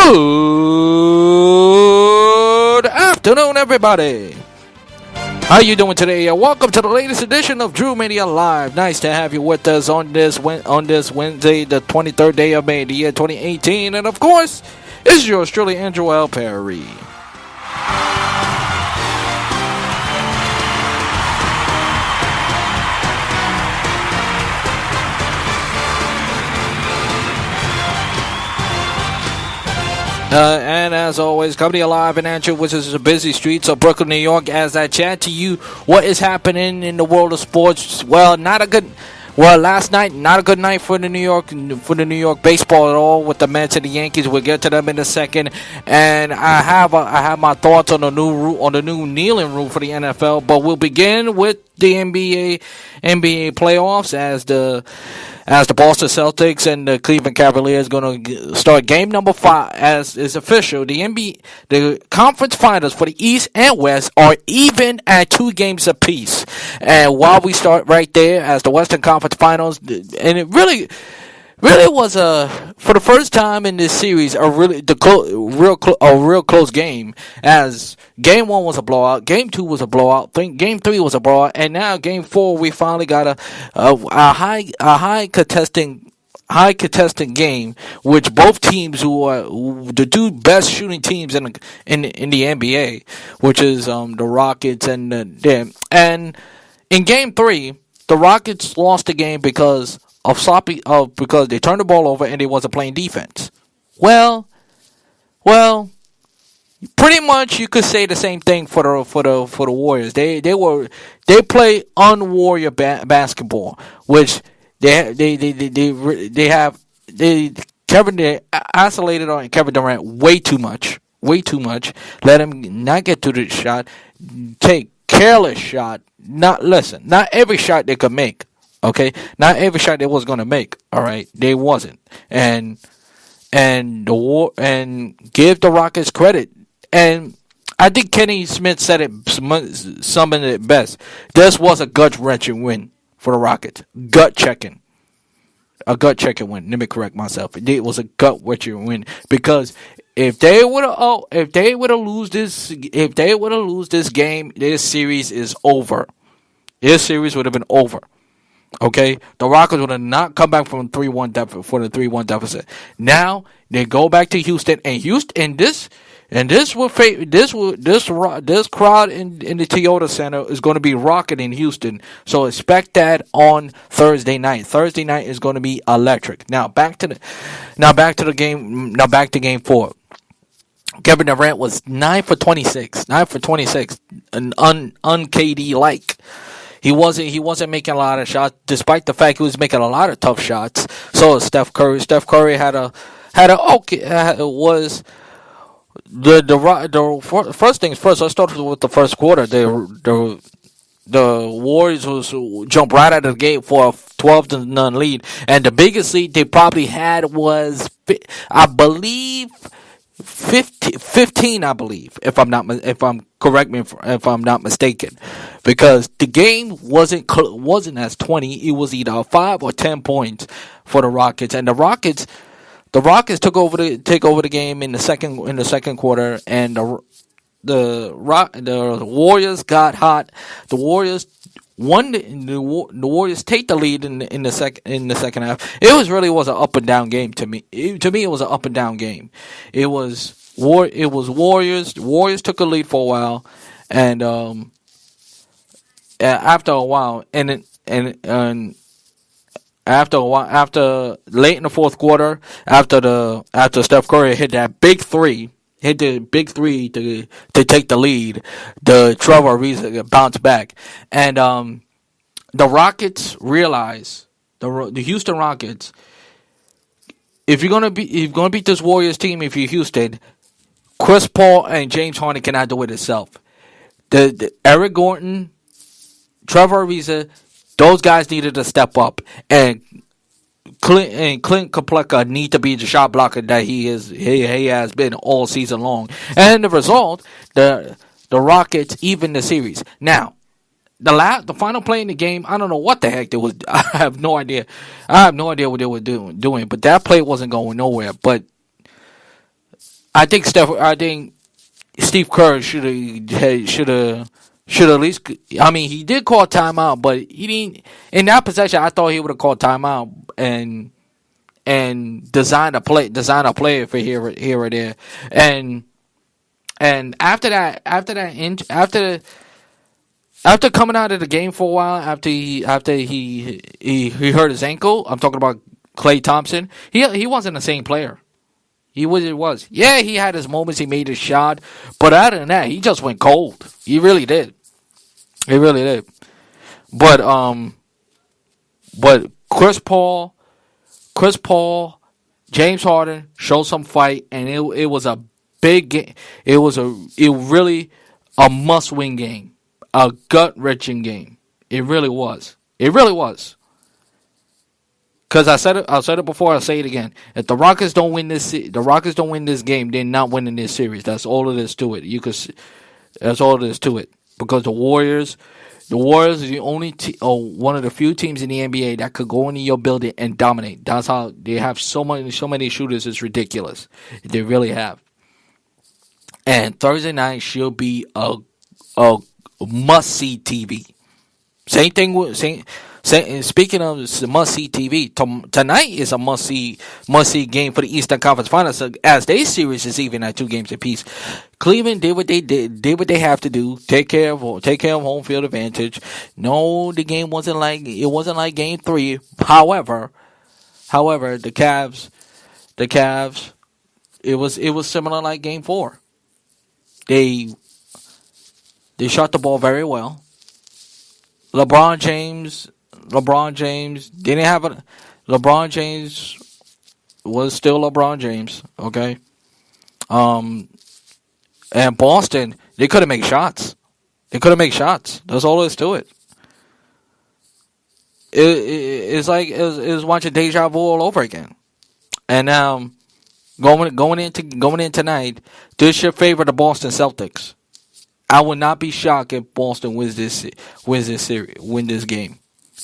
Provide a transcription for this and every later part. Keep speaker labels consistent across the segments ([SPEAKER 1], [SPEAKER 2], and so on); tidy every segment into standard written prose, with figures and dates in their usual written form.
[SPEAKER 1] Good afternoon, everybody. How you doing today? Welcome to the latest edition of Drew Media Live. Nice to have you with us on this Wednesday, the 23rd day of May, the year 2018. And of course, it's yours truly, Andrew L. Perry. And as always, coming to you live in Andrew, which is the busy streets of Brooklyn, New York, as I chat to you what is happening in the world of sports. Well, last night, not a good night for the New York baseball at all with the Mets and the Yankees. We'll get to them in a second, and I have my thoughts on the new kneeling rule for the NFL. But we'll begin with the NBA playoffs as the Boston Celtics and the Cleveland Cavaliers going to start game number 5 as is official. The conference finals for the East and West are even at 2 games apiece. And while we start right there as the Western Conference Finals, and it really was for the first time in this series a real close game. As game 1 was a blowout, game 2 was a blowout, game 3 was a blowout, and now game 4 we finally got a high contesting game, which both teams who are the 2 best shooting teams in the NBA, which is the Rockets and and in game 3 the Rockets lost the game because they turned the ball over and they wasn't playing defense. Well, pretty much you could say the same thing for the Warriors. They play un-Warrior basketball, which they isolated on Kevin Durant way too much. Let him not get to the shot, take careless shot. Not every shot they could make. Okay, not every shot they was gonna make. All right, they wasn't, and give the Rockets credit. And I think Kenny Smith summoned it best. This was a gut-wrenching win for the Rockets. A gut-checking win. Let me correct myself. It was a gut-wrenching win because if they would have lose this game, this series is over. This series would have been over. Okay, the Rockets would have not come back from 3-1 deficit. Now they go back to Houston, and this crowd in the Toyota Center is going to be rocketing Houston. So expect that on Thursday night. Thursday night is going to be electric. Now back to game 4. Kevin Durant was 9 for 26, an un-KD like. He wasn't making a lot of shots, despite the fact he was making a lot of tough shots. So Steph Curry. Steph Curry first things first. Let's start with the first quarter. The Warriors jumped right out of the gate for a 12-0 lead, and the biggest lead they probably had was, I believe, 15, I believe, if I'm not mistaken, because the game wasn't as 20. It was either 5 or 10 points for the Rockets, and the Rockets took over the game in the second quarter, and the Warriors got hot. The Warriors won. The Warriors take the lead in the second half. It was an up and down game to me. It was an up and down game. It was Warriors. The Warriors took a lead for a while, and after late in the fourth quarter, after Steph Curry hit the big three to take the lead, the Trevor Ariza bounced back, and the Rockets realized, the Houston Rockets, if you're gonna beat this Warriors team, if you're Houston, Chris Paul and James Harden cannot do it itself. The Eric Gordon, Trevor Ariza, those guys needed to step up, and Clint Capela need to be the shot blocker that he has been all season long. And the result, the Rockets even the series. Now, the final play in the game, I don't know what the heck they was. I have no idea what they were doing. But that play wasn't going nowhere. But I think Steve Kerr should at least. I mean, he did call timeout, but he didn't. In that possession, I thought he would have called timeout and design a play for here or there, and after coming out of the game for a while, after he hurt his ankle. I'm talking about Klay Thompson. He wasn't the same player. He was. Yeah, he had his moments. He made his shot, but other than that, he just went cold. He really did. He really did. But but Chris Paul, James Harden showed some fight, and it was a big game. It really a must win game, a gut wrenching game. It really was. It really was. Because I said it before. I'll say it again. If the Rockets don't win this game, they're not winning this series. That's all it is to it. That's all it is to it. Because the Warriors are the only one of the few teams in the NBA that could go into your building and dominate. That's how they have so many shooters. It's ridiculous. They really have. And Thursday night should be a must see TV. Same thing with same. Speaking of must see TV, tonight is a must see game for the Eastern Conference Finals. So as their series is even at 2 games apiece, Cleveland did what they have to do. Take care of home field advantage. No, the game wasn't like Game 3. However, the Cavs, it was similar like Game 4. They shot the ball very well. LeBron James didn't have a. LeBron James was still LeBron James, okay. And Boston, they couldn't make shots. That's all there is to it. It's like it's watching deja vu all over again. And now going in tonight, this should favor the Boston Celtics. I would not be shocked if Boston wins this game.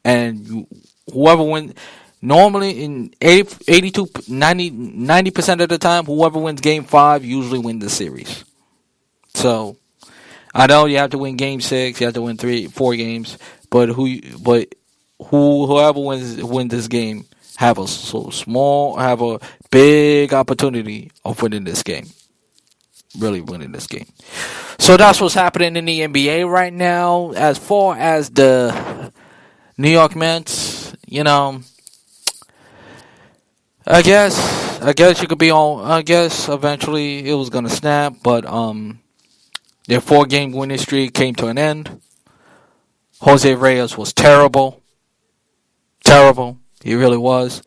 [SPEAKER 1] And whoever wins, normally in 82, 90% of the time, whoever wins Game 5 usually wins the series. So, I know you have to win Game 6, you have to win 4 games, but whoever wins this game have a big opportunity of winning this game. Really winning this game. So that's what's happening in the NBA right now. As far as the New York Mets, I guess you could be on. I guess eventually it was gonna snap, but their 4-game winning streak came to an end. Jose Reyes was terrible. He really was.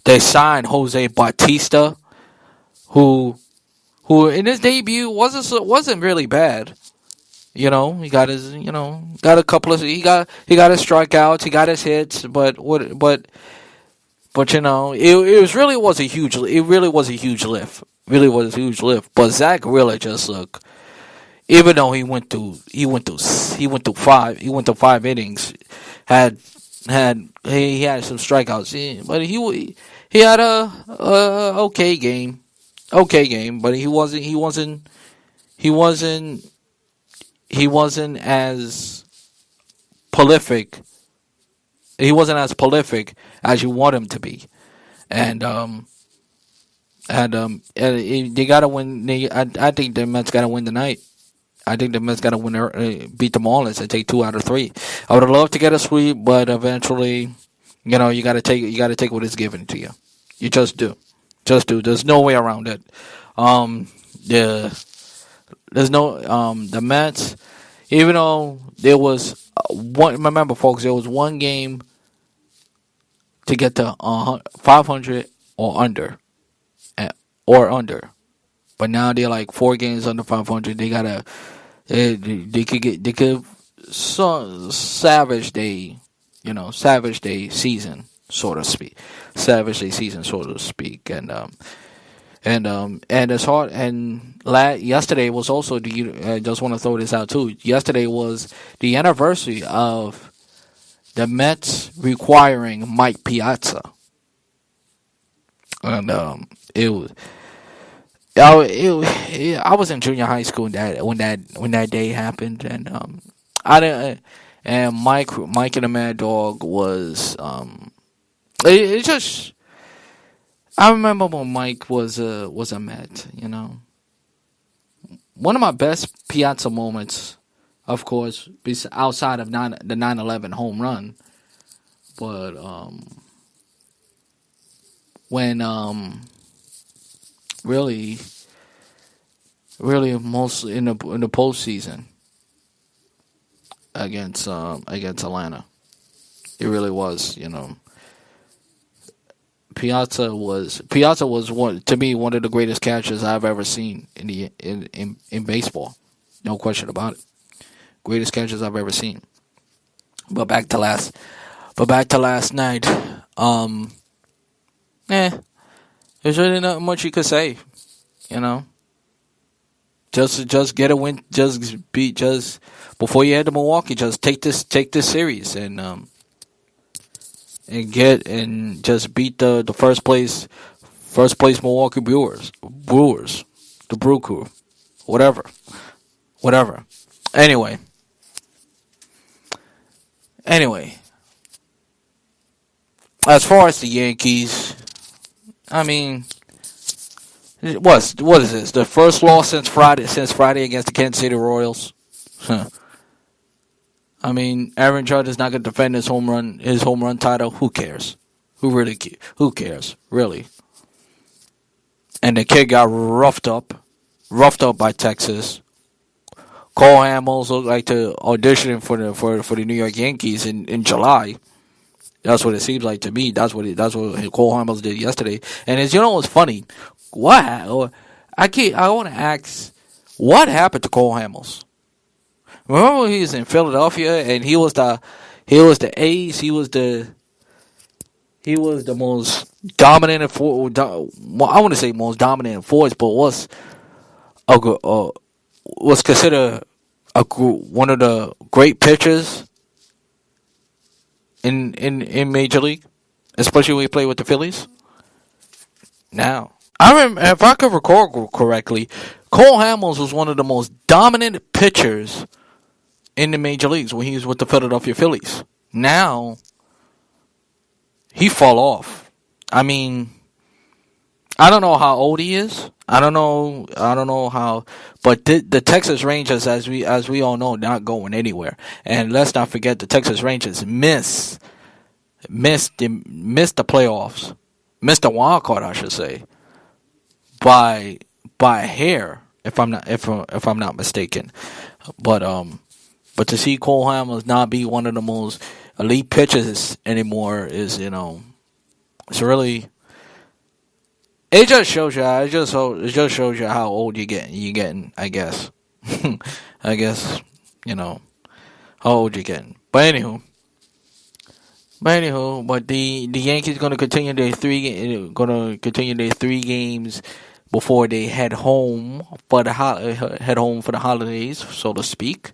[SPEAKER 1] They signed Jose Bautista, who in his debut wasn't really bad. He got his got a couple of he got his strikeouts, he got his hits, but it really was a huge lift. Really was a huge lift. But Zach Wheeler just look, even though he went through 5 innings, he had some strikeouts, but he had a okay game. But he wasn't as prolific. He wasn't as prolific as you want him to be, and they gotta win. I think the Mets gotta win tonight. I think the Mets gotta win, beat the Marlins and take 2 out of 3. I would have loved to get a sweep, but eventually, you gotta take what is given to you. You just do. There's no way around it. There's no the Mets. Even though there was one, remember, folks, there was one game to get to 500 or under, But now they're like 4 games under 500. They gotta, they could savage they season, so to speak. And it's hard. And yesterday was also I just want to throw this out too. Yesterday was the anniversary of the Mets requiring Mike Piazza, and it was I was in junior high school when that day happened, and I didn't. And Mike and the Mad Dog was it just. I remember when Mike was a Met. One of my best Piazza moments, of course, outside of the 9/11 home run, but when really, really mostly in the postseason against Atlanta, it really was. Piazza was one of the greatest catchers I've ever seen in baseball, no question about it. Greatest catchers I've ever seen. But back to last night. There's really not much you could say, you know. Just get a win. Just before you head to Milwaukee. Just take this series and just beat the first place Milwaukee Brewers, the Brew Crew, whatever. Anyway, as far as the Yankees, I mean, what is this? The first loss since Friday against the Kansas City Royals. I mean, Aaron Judge is not going to defend his home run title. Who cares? Who cares? Really? And the kid got roughed up by Texas. Cole Hamels looked like to auditioning for the New York Yankees in July. That's what it seems like to me. That's what Cole Hamels did yesterday. And what's funny? I want to ask, what happened to Cole Hamels? Remember when he was in Philadelphia and he was the ace. He was the most dominant I want to say most dominant force, but was considered one of the great pitchers in Major League, especially when he played with the Phillies. Now, if I could recall correctly, Cole Hamels was one of the most dominant pitchers in the Major Leagues when he was with the Philadelphia Phillies. Now, he fall off. I mean, I don't know how old he is. I don't know how, but the Texas Rangers, as we all know, not going anywhere. And let's not forget the Texas Rangers missed the playoffs, missed the wild card, I should say, by a hair, if I'm not mistaken. But to see Cole Hamels not be one of the most elite pitchers anymore is, it's really. It just shows you. It just shows you how old you're getting. I guess. I guess how old you're getting. But anywho, the Yankees gonna continue their three games before they head home for the holidays, so to speak,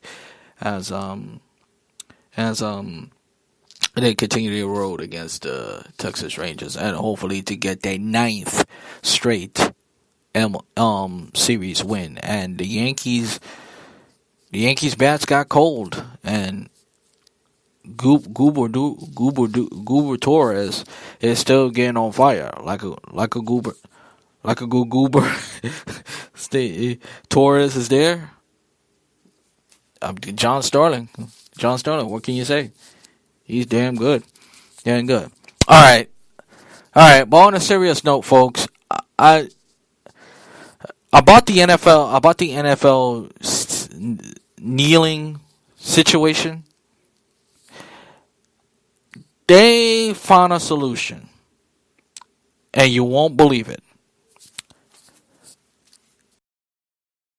[SPEAKER 1] as they continue their road against the Texas Rangers, and hopefully to get their 9th straight series win. And the Yankees bats got cold, and Goober Torres is still getting on fire like a goober. Torres is there. John Starling. What can you say? He's damn good. Damn good. All right. But on a serious note, folks, about the NFL kneeling situation, they found a solution, and you won't believe it.